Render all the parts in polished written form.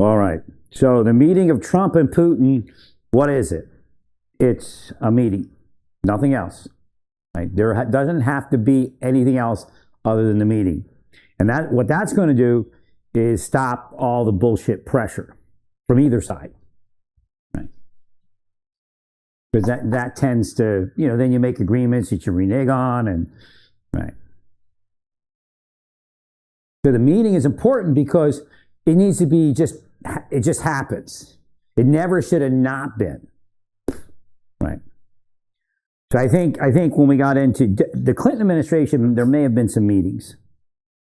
All right. So the meeting of Trump and Putin, what is it? It's a meeting, nothing else. Right? There doesn't have to be anything else other than the meeting. And what that's going to do is stop all the bullshit pressure from either side. Right? Because that tends to, then you make agreements that you renege on, and right. So the meeting is important because it needs to be it just happens. It never should have not been. Right. So I think when we got into the Clinton administration, there may have been some meetings.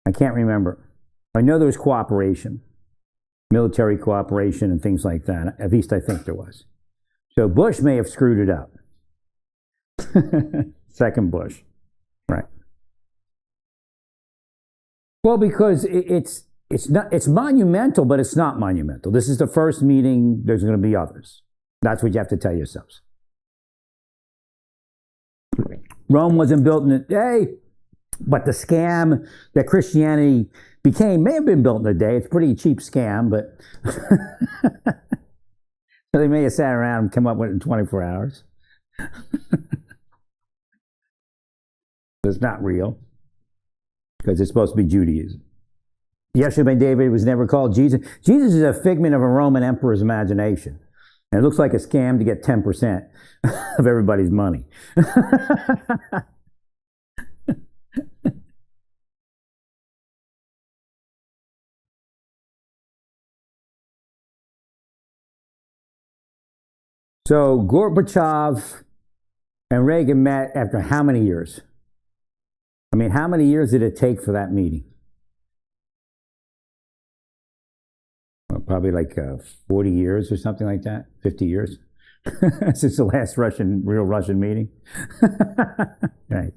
I can't remember. I know there was cooperation, military cooperation and things like that. At least I think there was. So Bush may have screwed it up. Second Bush. Right. Well, because it's monumental, but it's not monumental. This is the first meeting. There's going to be others. That's what you have to tell yourselves. Rome wasn't built in a day, but the scam that Christianity became may have been built in a day. It's a pretty cheap scam, but they may have sat around and come up with it in 24 hours. It's not real, because it's supposed to be Judaism. Yeshua ben David was never called Jesus. Jesus is a figment of a Roman emperor's imagination. And it looks like a scam to get 10% of everybody's money. So Gorbachev and Reagan met after how many years? I mean, how many years did it take for that meeting? Well, probably like 40 years or something like that, 50 years since the last real Russian meeting. Right.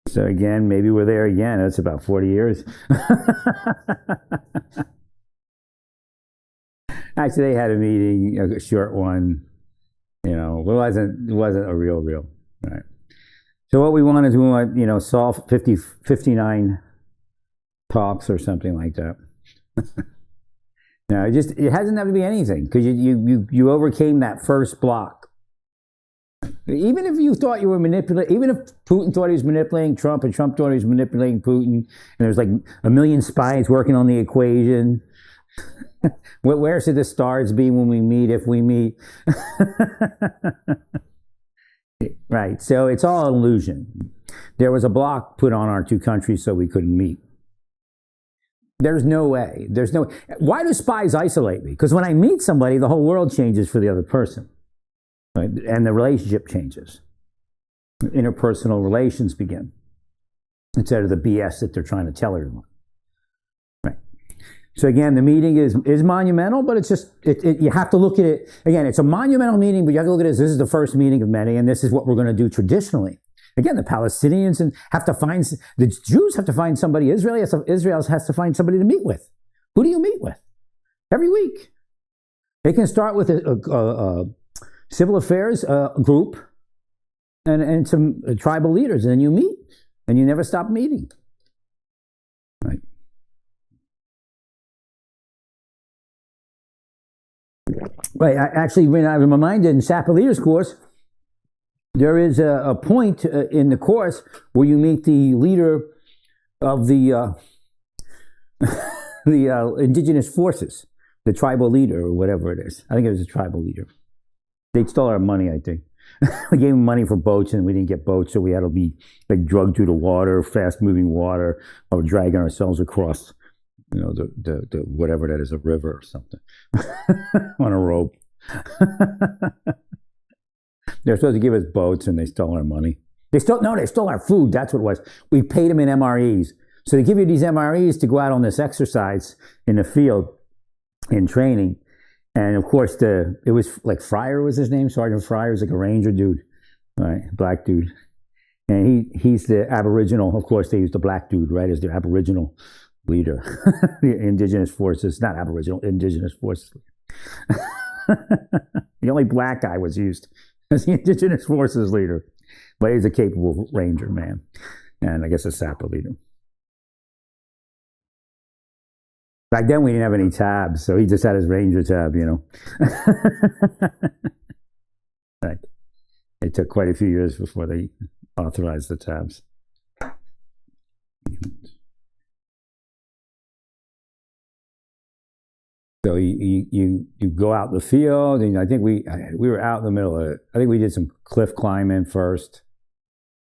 So again, maybe we're there again. That's about 40 years. Actually, they had a meeting, a short one. It wasn't a real. Right. So what we want is we want, solve 59 talks or something like that. No, it hasn't have to be anything, because you overcame that first block. Even if you thought you were manipulating, even if Putin thought he was manipulating Trump and Trump thought he was manipulating Putin, and there's like a million spies working on the equation. Where should the stars be when we meet, if we meet? Right, so it's all an illusion. There was a block put on our two countries so we couldn't meet. There's no way. Why do spies isolate me? Because when I meet somebody, the whole world changes for the other person. Right? And the relationship changes. Interpersonal relations begin, instead of the BS that they're trying to tell everyone. Right. So again, the meeting is monumental, but it's just, you have to look at it, again, it's a monumental meeting, but you have to look at it as this is the first meeting of many, and this is what we're going to do traditionally. Again, the Palestinians the Jews have to find somebody, Israel has to find somebody to meet with. Who do you meet with? Every week. They can start with a civil affairs group and some tribal leaders, and then you meet, and you never stop meeting. Right. Right. Actually, when I was reminded in Sapa Leaders course, there is a point in the course where you meet the leader of the indigenous forces, the tribal leader or whatever it is. I think it was a tribal leader. They stole our money, I think. We gave them money for boats, and we didn't get boats, so we had to be like drugged through the water, fast-moving water, or dragging ourselves across, the whatever that is, a river or something, on a rope. They're supposed to give us boats, and they stole our money. They stole our food. That's what it was. We paid them in MREs. So they give you these MREs to go out on this exercise in the field in training. And of course, it was like Fryer was his name. Sergeant Fryer was like a ranger dude, right? Black dude. And he's the Aboriginal. Of course, they used the black dude, right, as the Aboriginal leader. The indigenous forces, not Aboriginal, indigenous forces. The only black guy was used as the indigenous forces leader, but he's a capable ranger man, and I guess a Sapa leader. Back then we didn't have any tabs, so he just had his Ranger tab, you know. Right. It took quite a few years before they authorized the tabs. So you go out in the field, and I think we were out in the middle of it. I think we did some cliff climbing first.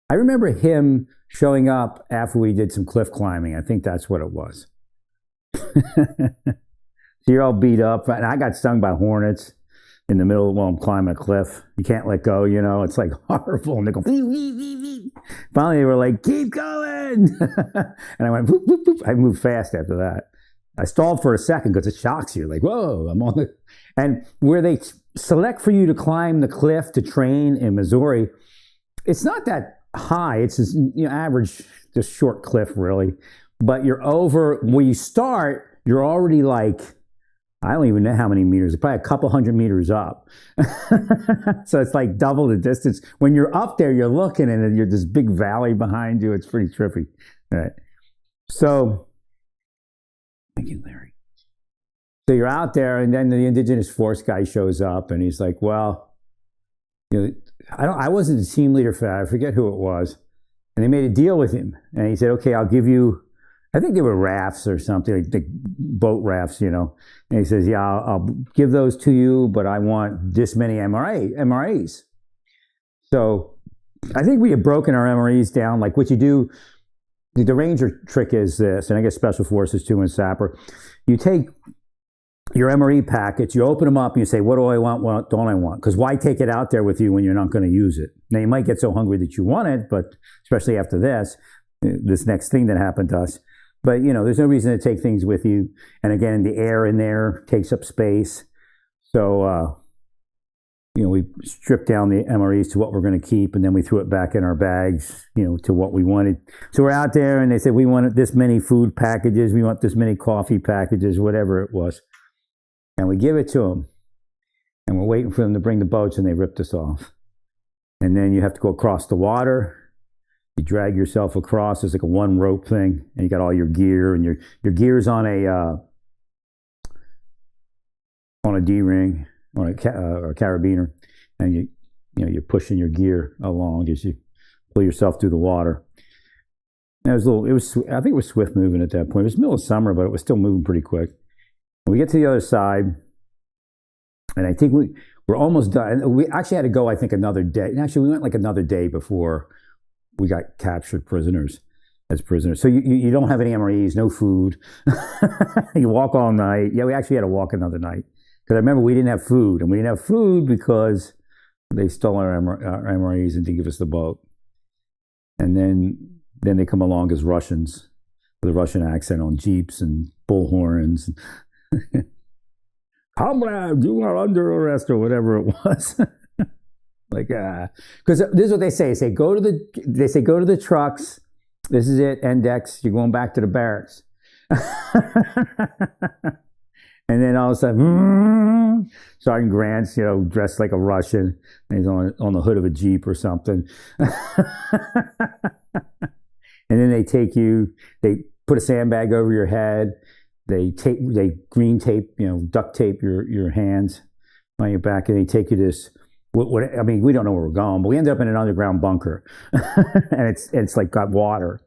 I remember him showing up after we did some cliff climbing. I think that's what it was. So you're all beat up, and I got stung by hornets in the middle while I'm climbing a cliff. You can't let go, you know. It's like horrible. And they go, wee, wee, wee, wee. Finally, they were like, keep going. And I went, whoop, whoop, whoop. I moved fast after that. I stalled for a second because it shocks you. Like, whoa, I'm on the... And where they select for you to climb the cliff to train in Missouri, it's not that high. It's just, you know, average, just short cliff, really. But you're over... When you start, you're already like... I don't even know how many meters. It's probably a couple 100 meters up. So it's like double the distance. When you're up there, you're looking and you're this big valley behind you. It's pretty trippy. All right. So, thank you, Larry. So you're out there, and then the indigenous force guy shows up, and he's like, well, you know, I wasn't the team leader for that. I forget who it was. And they made a deal with him. And he said, okay, I'll give you, I think they were rafts or something, like boat rafts, you know. And he says, yeah, I'll give those to you, but I want this many MRAs. So I think we had broken our MREs down, like what you do. The Ranger trick is this, and I guess Special Forces too in Sapper. You take your MRE packets, you open them up, and you say, what do I want, what don't I want? Because why take it out there with you when you're not going to use it? Now, you might get so hungry that you want it, but especially after this next thing that happened to us. But, you know, there's no reason to take things with you. And again, the air in there takes up space. So, you know, we stripped down the MREs to what we're going to keep, and then we threw it back in our bags, you know, to what we wanted. So we're out there, and they said, we want this many food packages, we want this many coffee packages, whatever it was. And we give it to them. And we're waiting for them to bring the boats, and they ripped us off. And then you have to go across the water. You drag yourself across. It's like a one rope thing, and you got all your gear, and your gear's on a D-ring, on a carabiner, and you're pushing your gear along as you pull yourself through the water. And I think it was swift moving at that point. It was middle of summer, but it was still moving pretty quick. We get to the other side, and I think we're almost done. We actually had to go, I think, another day. And actually, we went like another day before we got captured as prisoners. So you don't have any MREs, no food. You walk all night. Yeah, we actually had to walk another night. Because I remember we didn't have food. And we didn't have food because they stole our MREs and didn't give us the boat. And then they come along as Russians with a Russian accent on Jeeps and bullhorns. Comrade, you are under arrest, or whatever it was. Like, because this is what they say. They say go to the trucks. This is it, index. You're going back to the barracks. And then all of a sudden, Sergeant Grant's, you know, dressed like a Russian, and he's on the hood of a Jeep or something. And then they take you. They put a sandbag over your head. They green tape, you know, duct tape your hands on your back, and they take you to this. I mean, we don't know where we're going, but we end up in an underground bunker, and it's like got water.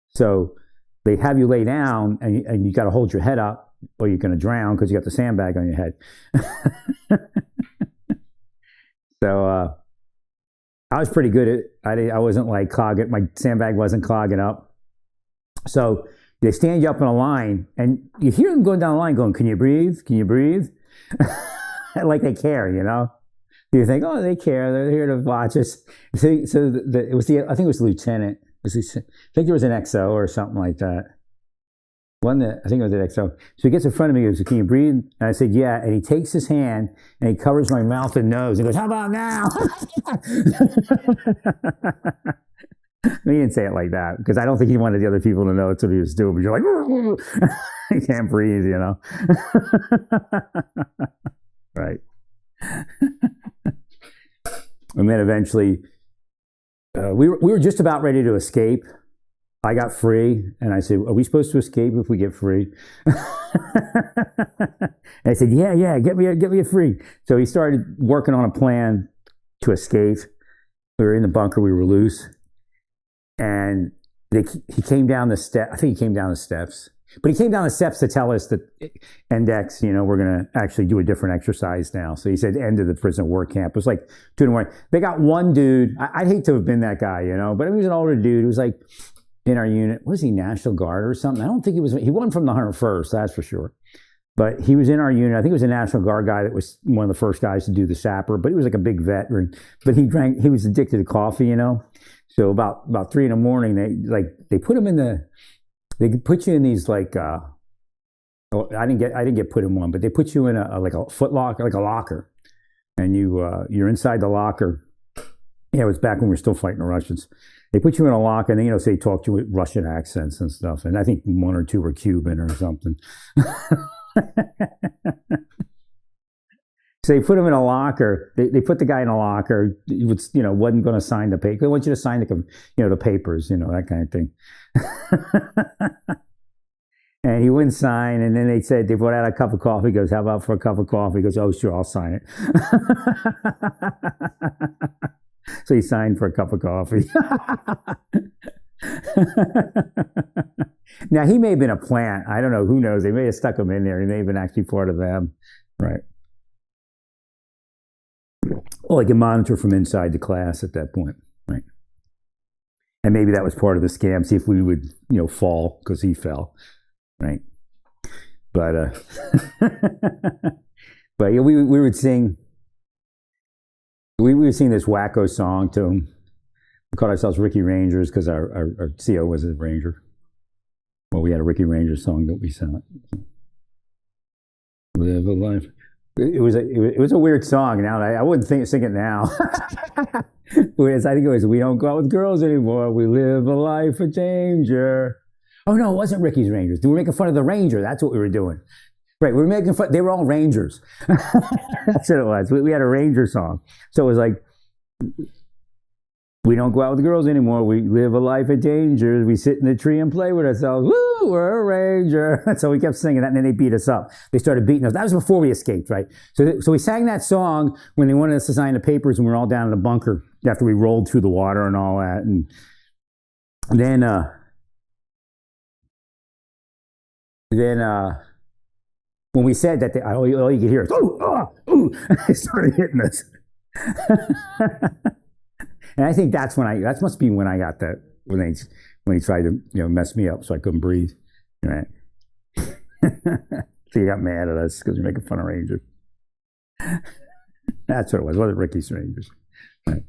So they have you lay down, and you got to hold your head up, or you're going to drown because you got the sandbag on your head. So I was pretty good at. I wasn't like clogging. My sandbag wasn't clogging up. So they stand you up in a line, and you hear them going down the line, going, "Can you breathe? Can you breathe?" Like they care, you know. You think, oh, they care. They're here to watch us. So I think it was the lieutenant. I think there was an XO or something like that. I think it was an XO. So he gets in front of me and goes, "Can you breathe?" And I said, "Yeah." And he takes his hand and he covers my mouth and nose and goes, "How about now?" He didn't say it like that because I don't think he wanted the other people to know that's what he was doing. But you're like, you can't breathe, you know. Right. And then eventually, we were just about ready to escape, I got free, and I said, "Are we supposed to escape if we get free?" And I said, "Yeah, get me a free." So he started working on a plan to escape. We were in the bunker, we were loose, and he came down the step. I think he came down the steps, but he came down the steps to tell us that Index, we're going to actually do a different exercise now. So he said, end of the prison work camp. It was like 2 in the morning. They got one dude. I'd hate to have been that guy, but he was an older dude. He was like in our unit. Was he National Guard or something? I don't think he was. He wasn't from the 101st, that's for sure. But he was in our unit. I think it was a National Guard guy that was one of the first guys to do the sapper. But he was like a big veteran. But he was addicted to coffee, So about 3 in the morning, they put him they put you in these like I didn't get put in one, but they put you in like a foot locker, like a locker, and you're inside the locker. Yeah, it was back when we were still fighting the Russians. They put you in a locker, and then say talk to you with Russian accents and stuff. And I think 1 or 2 were Cuban or something. So they put him in a locker. They put the guy in a locker. He wasn't going to sign the paper. They want you to sign the papers, that kind of thing. And he wouldn't sign. And then they brought out a cup of coffee. He goes, "How about for a cup of coffee?" He goes, "Oh, sure, I'll sign it." So he signed for a cup of coffee. Now, he may have been a plant. I don't know. Who knows? They may have stuck him in there. He may have been actually part of them. Right. Well, like a monitor from inside the class at that point. Right. And maybe that was part of the scam. See if we would, fall because he fell. Right. But, but we would sing. We would sing this wacko song to him. We called ourselves Ricky Rangers because our CO was a ranger. Well, we had a Ricky Rangers song that we sang. Live a life. It was a weird song. Now I wouldn't sing it now. Whereas I think it was, "We don't go out with girls anymore. We live a life of danger." Oh no, it wasn't Ricky's Rangers. We were making fun of the Ranger. That's what we were doing. Right, we were making fun. They were all Rangers. That's what it was. We had a Ranger song. So it was like, "We don't go out with girls anymore. We live a life of danger. We sit in the tree and play with ourselves. Woo, we're a Ranger." So we kept singing that, and then they beat us up. They started beating us. That was before we escaped, right? So we sang that song when they wanted us to sign the papers, and we were all down in the bunker after we rolled through the water and all that. And then when we said that, all you could hear is, "Ooh!" They started hitting us. And I think that must be when I got that, when he tried to, mess me up so I couldn't breathe. Right. So he got mad at us because we're making fun of Rangers. That's what it was. It wasn't Ricky's Rangers. Right.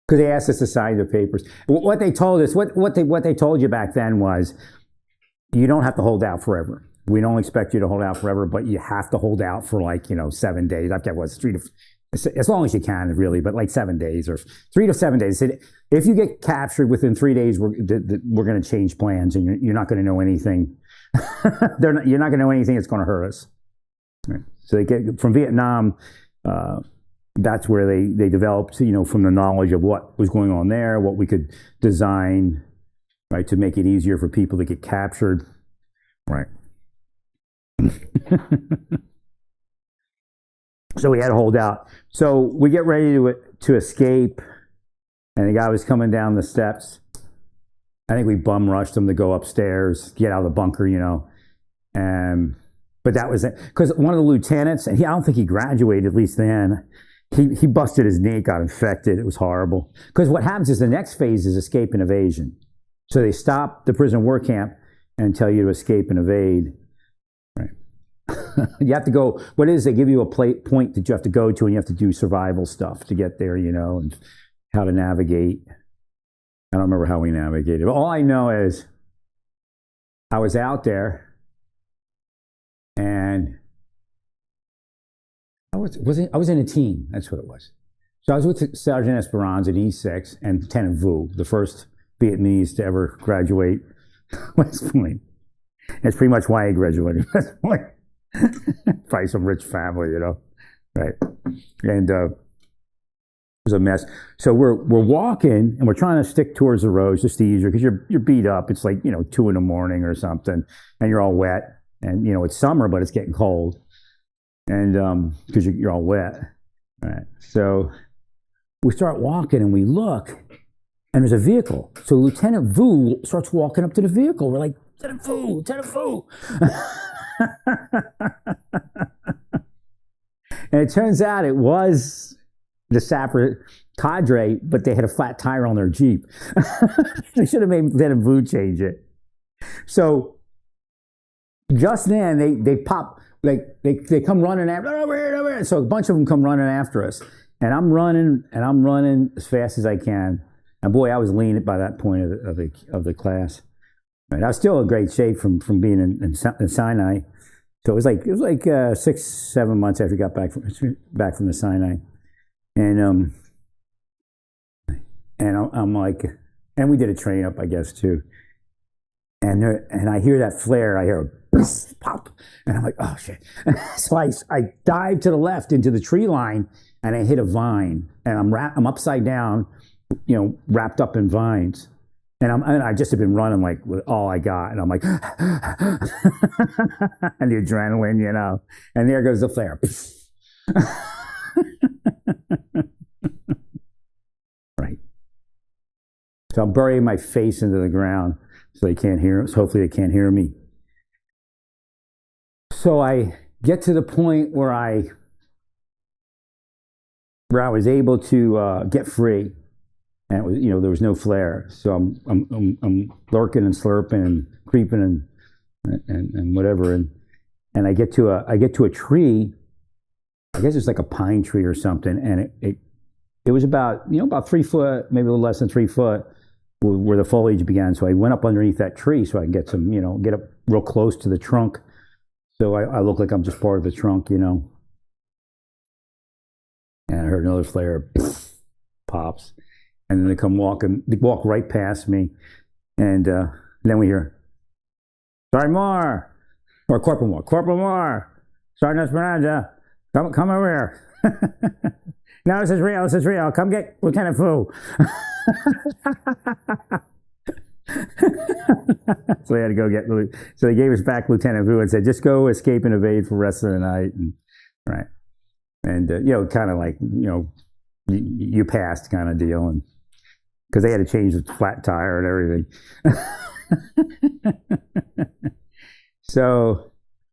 Because they asked us to sign the papers. What they told us, what they told you back then was, you don't have to hold out forever. We don't expect you to hold out forever, but you have to hold out for 7 days. I've got as long as you can, really, but like 7 days or 3 to 7 days. If you get captured within 3 days, we're going to change plans, and you're not going to know anything. You're not going to know anything that's going to hurt us. Right. So they get from Vietnam. That's where they developed, from the knowledge of what was going on there, what we could design, right, to make it easier for people to get captured, right. So we had to hold out. So we get ready to escape, and the guy was coming down the steps. I think we bum rushed him to go upstairs, get out of the bunker, but that was it. Because one of the lieutenants, and I don't think he graduated, at least then, he busted his knee, got infected. It was horrible. Because what happens is the next phase is escape and evasion. So they stop the prison work camp and tell you to escape and evade. Right. You have to go, what it is, they give you a point that you have to go to, and you have to do survival stuff to get there, and how to navigate. I don't remember how we navigated. But all I know is I was out there, and I was in a team. That's what it was. So I was with Sergeant Esperanza at E6 and Lieutenant Vu, the first Vietnamese to ever graduate West Point. That's pretty much why I graduated West Point. Probably some rich family, right? And it was a mess. So we're walking and we're trying to stick towards the roads, just easier because you're beat up. It's like 2 in the morning or something, and you're all wet. And it's summer, but it's getting cold, and because you're all wet. All right. So we start walking and we look, and there's a vehicle. So Lieutenant Vu starts walking up to the vehicle. We're like, Lieutenant Vu, Lieutenant Vu. And it turns out it was the sapper cadre, but they had a flat tire on their Jeep. They should have made Lieutenant Vu change it. So just then they pop, like they come running after, over here. So a bunch of them come running after us. And I'm running as fast as I can. And boy, I was lean by that point of the class. Right. I was still in great shape from being in Sinai. So it was like 6-7 months after I got back from the Sinai, and I'm like, and we did a train up, I guess, too. And I hear that flare. I hear a pop, and I'm like, oh shit! So I dive to the left into the tree line, and I hit a vine, and I'm upside down, wrapped up in vines. And I just have been running like with all I got, and I'm like, and the adrenaline, and there goes the flare. Right. So I'm burying my face into the ground so they can't hear. So hopefully they can't hear me. So I get to the point where I was able to get free. And it was, there was no flare, so I'm lurking and slurping and creeping and whatever, and I get to a tree. I guess it's like a pine tree or something, and it was about 3 foot, maybe a little less than 3 foot, where the foliage began. So I went up underneath that tree so I can get some, get up real close to the trunk, so I look like I'm just part of the trunk, And I heard another flare, pops. And then they walk right past me. And then we hear, Sergeant Moore, or Corporal Moore, Sergeant Esperanza, come over here. No, this is real. Come get Lieutenant Vu. So they had to go get, so they gave us back Lieutenant Vu and said, just go escape and evade for the rest of the night. And, right. And, kind of like, you passed kind of deal. And, because they had to change the flat tire and everything. So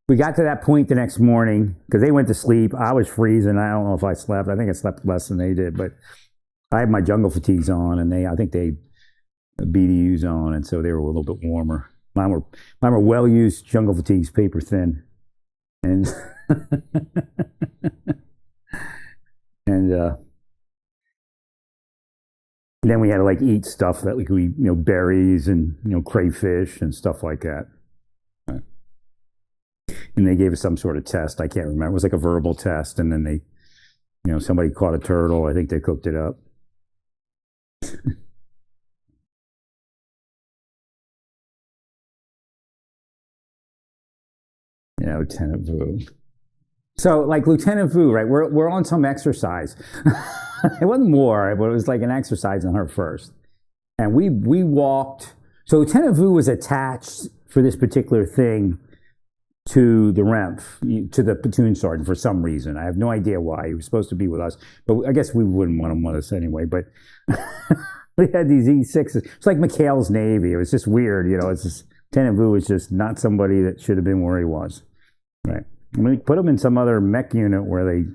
we got to that point the next morning because they went to sleep. I was freezing. I don't know if I slept. I think I slept less than they did, but I had my jungle fatigues on, and I think they BDUs on, and so they were a little bit warmer. Mine were well used jungle fatigues, paper thin, and and. Then we had to eat stuff that we berries and crayfish and stuff like that. Right. And they gave us some sort of test. I can't remember. It was like a verbal test, and then they, somebody caught a turtle. I think they cooked it up. Lieutenant Vu. So Lieutenant Vu, right? We're on some exercise. It wasn't war, but it was like an exercise on her first. And we walked. So Lieutenant Vu was attached for this particular thing to the REMF, to the platoon sergeant for some reason. I have no idea why. He was supposed to be with us, but I guess we wouldn't want him with us anyway. But we had these E6s. It's like McHale's Navy. It was just weird, It's just, Lieutenant Vu was just not somebody that should have been where he was. Right. I mean, we put him in some other mech unit where they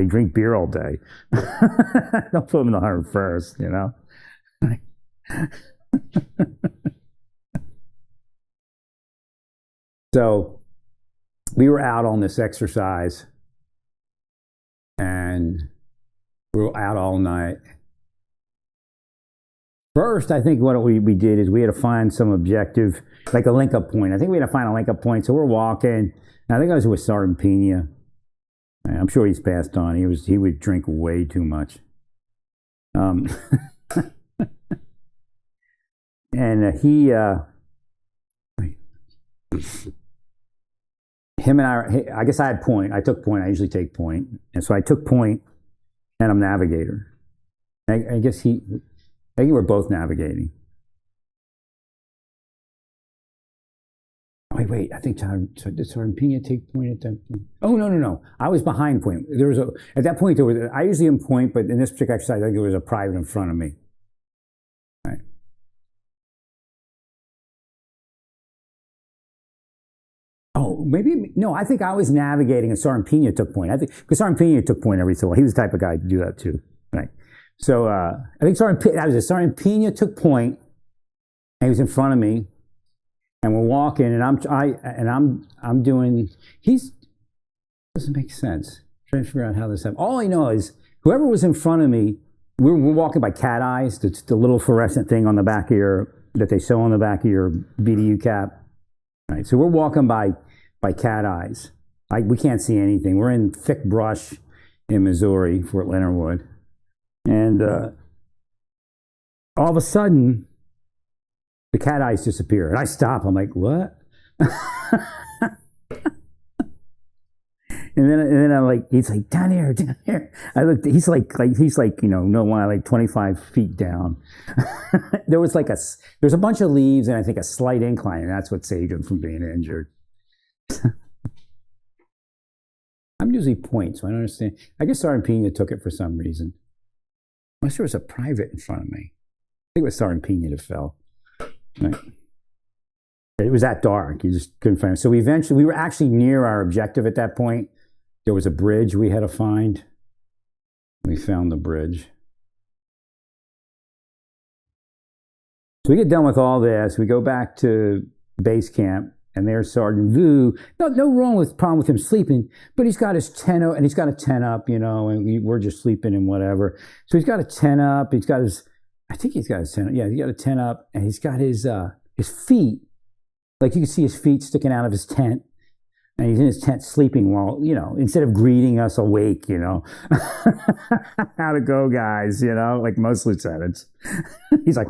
drink beer all day. Don't put them in the 101st, So we were out on this exercise, and we were out all night. First, I think what we did is we had to find some objective, like a link-up point. I think we had to find a link-up point. So we're walking. I think I was with Sergeant Pena. I'm sure he's passed on. He would drink way too much. And him and I guess I had point. I took point. I usually take point. And so I took point, and I'm navigator. I guess I think we're both navigating. Wait. I think did Sardinia take point at that point? Oh, no. I was behind point. At that point, I usually am point, but in this particular exercise, I think there was a private in front of me. Right. Oh, maybe, no, I think I was navigating and Sardinia took point. I think, because Sardinia took point every so while. He was the type of guy to do that too. Right. So, I think Sardinia took point, and he was in front of me. And we're walking, and I'm doing. Doesn't make sense. I'm trying to figure out how this happened. All I know is whoever was in front of me, we're walking by cat eyes. The little fluorescent thing on the back of that they sew on the back of your BDU cap. Right. So we're walking by cat eyes. We can't see anything. We're in thick brush in Missouri, Fort Leonard Wood, and all of a sudden, the cat eyes disappear, and I stop. I'm like, what? and then I'm like, he's like, down here. I looked. He's like 25 feet down. There's a bunch of leaves, and I think a slight incline, and that's what saved him from being injured. I'm usually point, so I don't understand. I guess Sardinia took it for some reason. Unless there was a private in front of me. I think it was Sardinia that fell. Right. It was that dark. You just couldn't find it. So we were actually near our objective at that point. There was a bridge we had to find. We found the bridge. So we get done with all this. We go back to base camp, and there's Sergeant Vu. No problem with him sleeping, but he's got his tent up, and he's got a tent up, and we're just sleeping and whatever. So he's got a tent up. I think he's got his tent up. Yeah, he's got a tent up, and he's got his feet. Like you can see his feet sticking out of his tent. And he's in his tent sleeping while, instead of greeting us awake, How'd it go, guys? Like most lieutenants. He's like,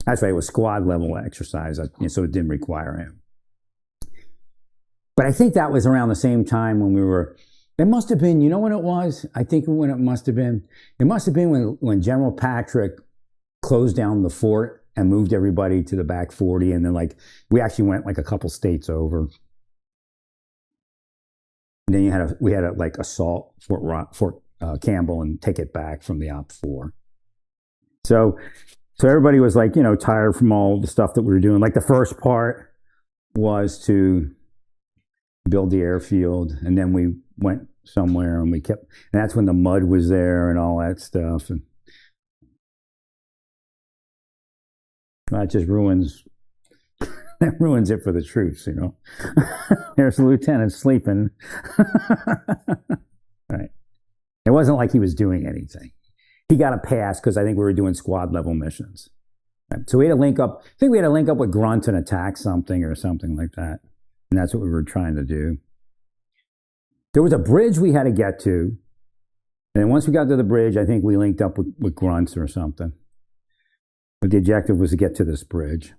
that's right, it was squad level exercise, so it didn't require him. But I think that was around the same time when it must have been, when it was? I think when it must have been when General Patrick closed down the fort and moved everybody to the back 40, and then we actually went a couple states over. And then we had to assault Fort Campbell and take it back from the Op 4. So everybody was tired from all the stuff that we were doing. The first part was to build the airfield, and then we went somewhere and and that's when the mud was there and all that stuff. And that just ruins it for the troops, There's the lieutenant sleeping. Right. It wasn't like he was doing anything. He got a pass because I think we were doing squad level missions. Right. So we had to link up. I think we had to link up with Grunt and attack something or something like that. And that's what we were trying to do. There was a bridge we had to get to. And once we got to the bridge, I think we linked up with Grunts or something. But the objective was to get to this bridge.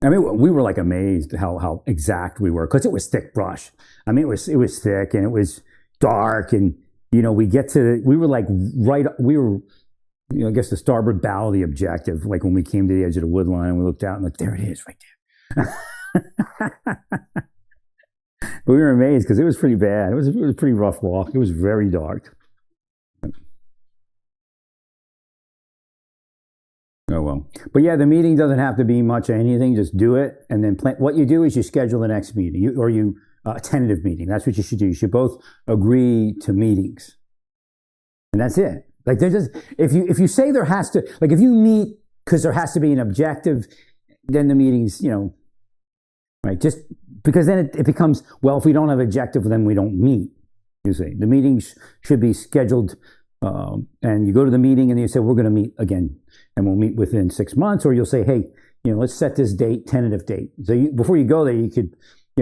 I mean, we were amazed how exact we were, because it was thick brush. I mean, it was thick and it was dark, and we were I guess the starboard bow of the objective. When we came to the edge of the wood line, and we looked out and there it is, right there. But we were amazed because it was pretty bad. It was a pretty rough walk. It was very dark. Oh, well. But yeah, the meeting doesn't have to be much of anything. Just do it. And then what you do is you schedule the next meeting, a tentative meeting. That's what you should do. You should both agree to meetings. And that's it. If you say there has to, if you meet because there has to be an objective, then the meetings, right? Just because then it becomes, well, if we don't have objective, then we don't meet. You see, the meetings should be scheduled. And you go to the meeting and you say, we're going to meet again, and we'll meet within 6 months. Or you'll say, hey, let's set this date, tentative date. So before you go there, you could,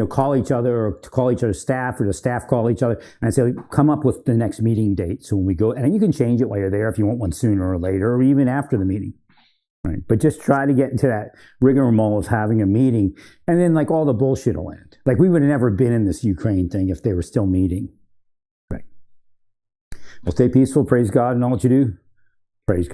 call each other, or call each other's staff, or the staff call each other and say, come up with the next meeting date. So when we go, and then you can change it while you're there if you want one sooner or later, or even after the meeting. Right. But just try to get into that rigmarole of having a meeting, and then like all the bullshit will end. Like we would have never been in this Ukraine thing if they were still meeting. Right. Well, stay peaceful. Praise God in all that you do. Praise God.